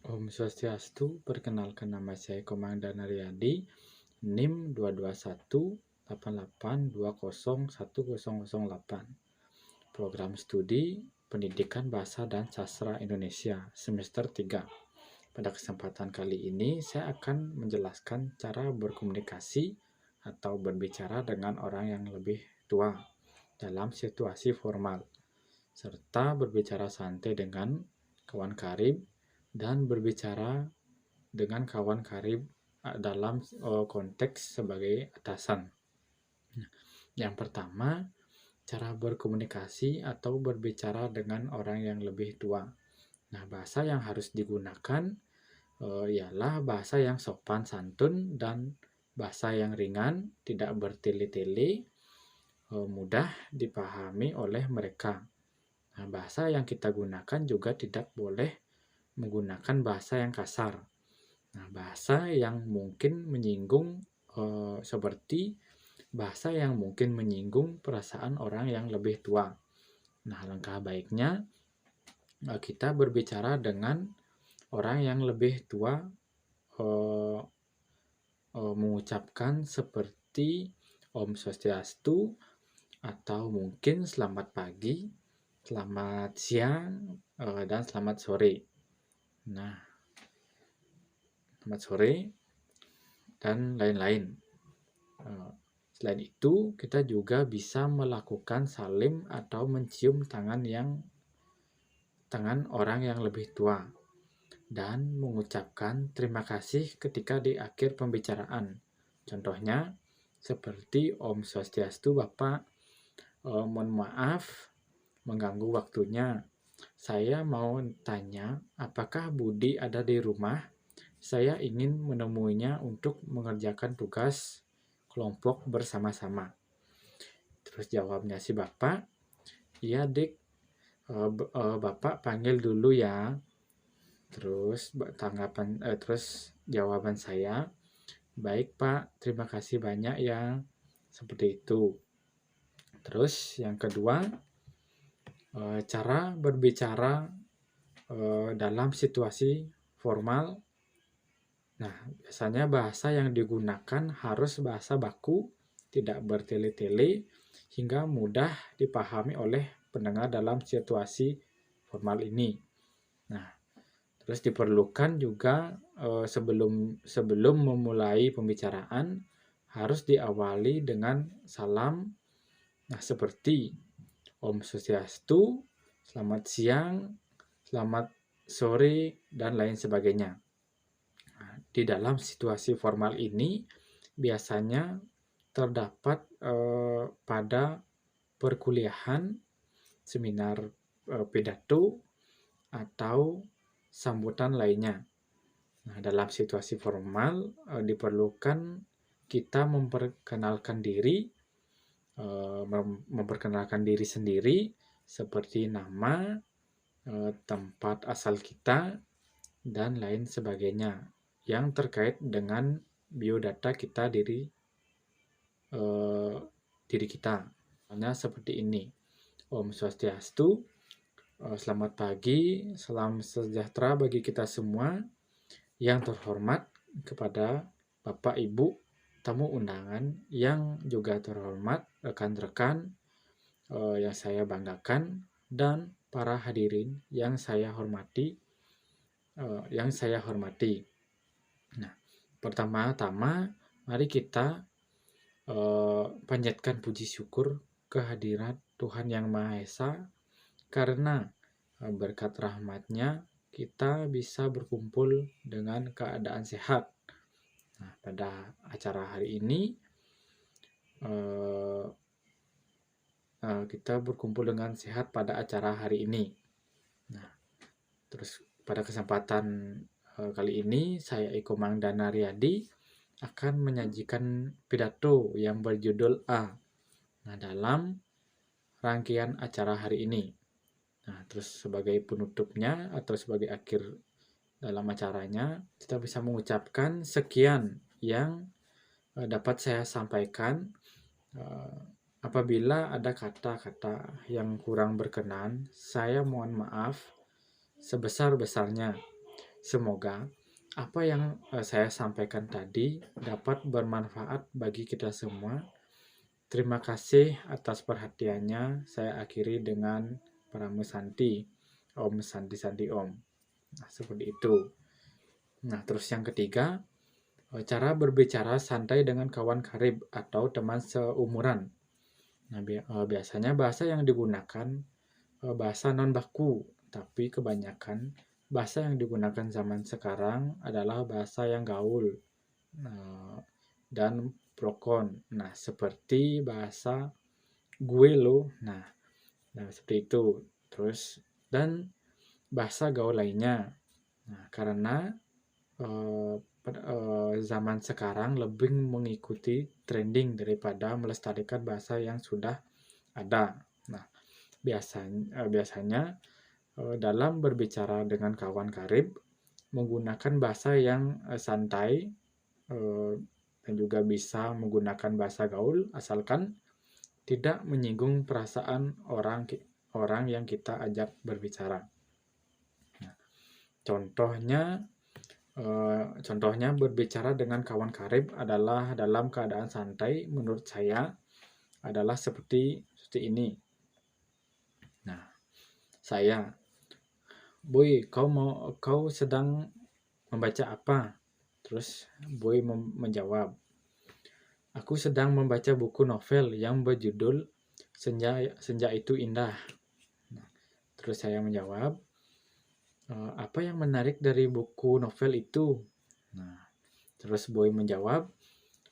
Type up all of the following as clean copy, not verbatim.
Om Swastiastu, perkenalkan nama saya Komangdan Aryadi, NIM 2218820101008. Program Studi Pendidikan Bahasa dan Sastra Indonesia, semester 3. Pada kesempatan kali ini, saya akan menjelaskan cara berkomunikasi atau berbicara dengan orang yang lebih tua dalam situasi formal, serta berbicara santai dengan kawan karib dan berbicara dengan kawan karib dalam konteks sebagai atasan. Yang pertama, cara berkomunikasi atau berbicara dengan orang yang lebih tua. Nah, bahasa yang harus digunakan ialah bahasa yang sopan santun dan bahasa yang ringan, tidak bertele-tele, mudah dipahami oleh mereka. Nah, bahasa yang kita gunakan juga tidak boleh menggunakan bahasa yang kasar. Nah, bahasa yang mungkin menyinggung seperti bahasa yang mungkin menyinggung perasaan orang yang lebih tua. Nah, langkah baiknya kita berbicara dengan orang yang lebih tua, mengucapkan seperti Om Swastiastu atau mungkin selamat pagi, selamat siang, dan selamat sore. Nah, selamat sore dan lain-lain. Selain itu, kita juga bisa melakukan salim atau mencium tangan orang yang lebih tua dan mengucapkan terima kasih ketika di akhir pembicaraan. Contohnya seperti Om Swastiastu Bapak, mohon maaf mengganggu waktunya. Saya mau tanya, apakah Budi ada di rumah? Saya ingin menemuinya untuk mengerjakan tugas kelompok bersama-sama. Terus jawabnya si bapak, iya dik, bapak panggil dulu ya. Terus jawaban saya, baik pak, terima kasih banyak ya. Seperti itu. Terus yang kedua, cara berbicara dalam situasi formal. Nah, biasanya bahasa yang digunakan harus bahasa baku, tidak bertele-tele, hingga mudah dipahami oleh pendengar dalam situasi formal ini. Nah, terus diperlukan juga sebelum memulai pembicaraan harus diawali dengan salam. Nah, seperti Om Swastiastu, selamat siang, selamat sore, dan lain sebagainya. Nah, di dalam situasi formal ini biasanya terdapat pada perkuliahan, seminar pidato, atau sambutan lainnya. Nah, dalam situasi formal diperlukan kita memperkenalkan diri sendiri seperti nama, tempat asal kita, dan lain sebagainya yang terkait dengan biodata kita diri kita. Hanya seperti ini. Om Swastiastu, selamat pagi, salam sejahtera bagi kita semua. Yang terhormat kepada Bapak Ibu tamu undangan yang juga terhormat, rekan-rekan yang saya banggakan, dan para hadirin yang saya hormati. Nah, pertama-tama mari kita panjatkan puji syukur kehadirat Tuhan Yang Maha Esa, karena berkat rahmat-Nya kita bisa berkumpul dengan keadaan sehat. Nah, pada acara hari ini kita berkumpul dengan sehat pada acara hari ini. Nah, terus pada kesempatan kali ini saya Eko Mangdana Riyadi akan menyajikan pidato yang berjudul A. Nah, dalam rangkaian acara hari ini. Nah, terus sebagai penutupnya atau sebagai akhir dalam acaranya, kita bisa mengucapkan sekian yang dapat saya sampaikan. Apabila ada kata-kata yang kurang berkenan, saya mohon maaf sebesar-besarnya. Semoga apa yang saya sampaikan tadi dapat bermanfaat bagi kita semua. Terima kasih atas perhatiannya. Saya akhiri dengan Parame Santi. Om Santi Santi Om. Nah, seperti itu. Nah, terus yang ketiga, cara berbicara santai dengan kawan karib atau teman seumuran. Nah, biasanya bahasa yang digunakan bahasa non baku, tapi kebanyakan bahasa yang digunakan zaman sekarang adalah bahasa yang gaul dan prokon. Nah, seperti bahasa gue lo. Nah, seperti itu. Terus dan bahasa gaul lainnya. Nah, karena zaman sekarang lebih mengikuti trending daripada melestarikan bahasa yang sudah ada. Nah, biasanya dalam berbicara dengan kawan karib menggunakan bahasa yang santai dan juga bisa menggunakan bahasa gaul asalkan tidak menyinggung perasaan orang yang kita ajak berbicara. Nah, contohnya berbicara dengan kawan karib adalah dalam keadaan santai, menurut saya adalah seperti ini. Nah, saya, Boy, kau sedang membaca apa? Terus Boy menjawab, aku sedang membaca buku novel yang berjudul Senja Itu Indah. Nah, terus saya menjawab, apa yang menarik dari buku novel itu? Nah, terus Boy menjawab,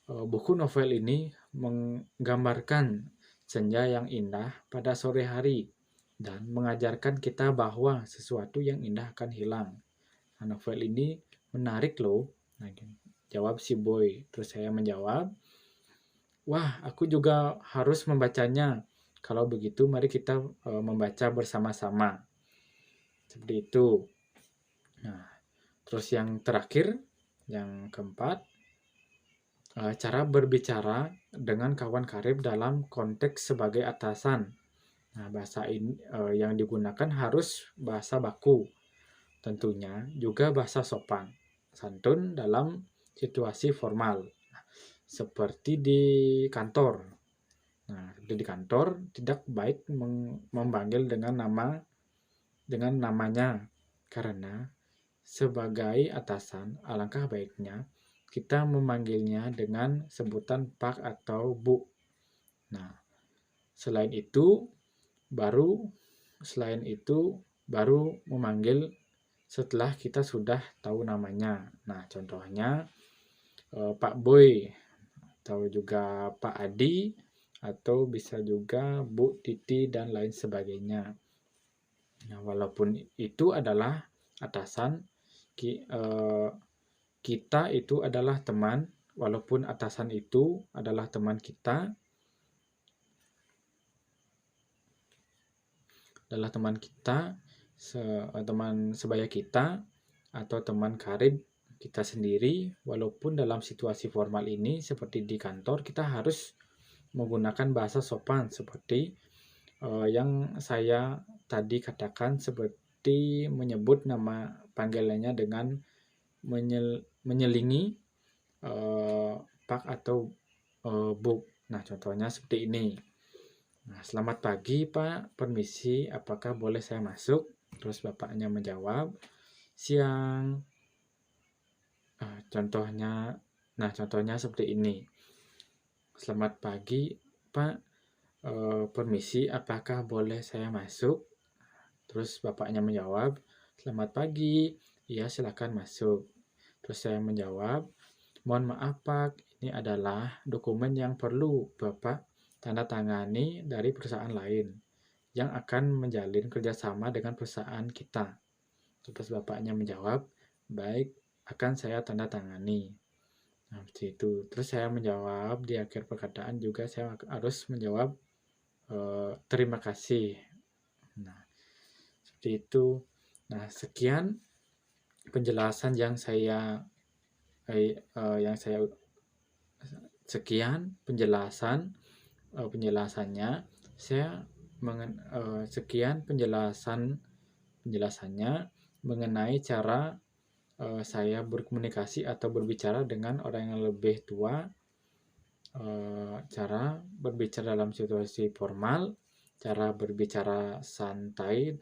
buku novel ini menggambarkan senja yang indah pada sore hari dan mengajarkan kita bahwa sesuatu yang indah akan hilang. Nah, novel ini menarik loh. Nah, jawab si Boy. Terus saya menjawab, wah, aku juga harus membacanya. Kalau begitu, mari kita membaca bersama-sama. Seperti itu. Nah, terus yang terakhir, yang keempat, cara berbicara dengan kawan karib dalam konteks sebagai atasan. Nah, bahasa ini yang digunakan harus bahasa baku. Tentunya juga bahasa sopan, santun dalam situasi formal. Nah, seperti di kantor. Nah, seperti di kantor tidak baik memanggil dengan namanya karena sebagai atasan alangkah baiknya kita memanggilnya dengan sebutan Pak atau Bu. Nah, selain itu baru memanggil setelah kita sudah tahu namanya. Nah, contohnya Pak Boy atau juga Pak Adi atau bisa juga Bu Titi dan lain sebagainya. Nah, walaupun itu adalah atasan, kita itu adalah teman, walaupun atasan itu adalah teman kita, teman sebaya kita, atau teman karib kita sendiri, walaupun dalam situasi formal ini seperti di kantor, kita harus menggunakan bahasa sopan seperti yang saya tadi katakan, seperti menyebut nama panggilannya dengan menyelingi Pak atau Bu. Nah, contohnya seperti ini. Nah, selamat pagi Pak, permisi, apakah boleh saya masuk? Terus bapaknya menjawab, siang. Contohnya seperti ini. Selamat pagi Pak, permisi, apakah boleh saya masuk? Terus bapaknya menjawab, selamat pagi, iya silakan masuk. Terus saya menjawab, mohon maaf Pak, ini adalah dokumen yang perlu Bapak tanda tangani dari perusahaan lain yang akan menjalin kerjasama dengan perusahaan kita. Terus bapaknya menjawab, baik, akan saya tanda tangani. Nah, seperti itu. Terus saya menjawab di akhir perkataan juga saya harus menjawab terima kasih. Nah, seperti itu. Nah, sekian penjelasan penjelasannya. Sekian penjelasannya mengenai cara saya berkomunikasi atau berbicara dengan orang yang lebih tua, cara berbicara dalam situasi formal, cara berbicara santai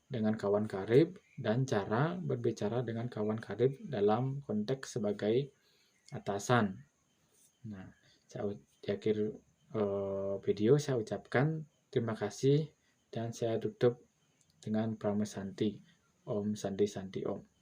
dengan kawan karib, dan cara berbicara dengan kawan karib dalam konteks sebagai atasan. Nah, di akhir video saya ucapkan terima kasih dan saya tutup dengan Pramu Santi. Om Santi Santi Om.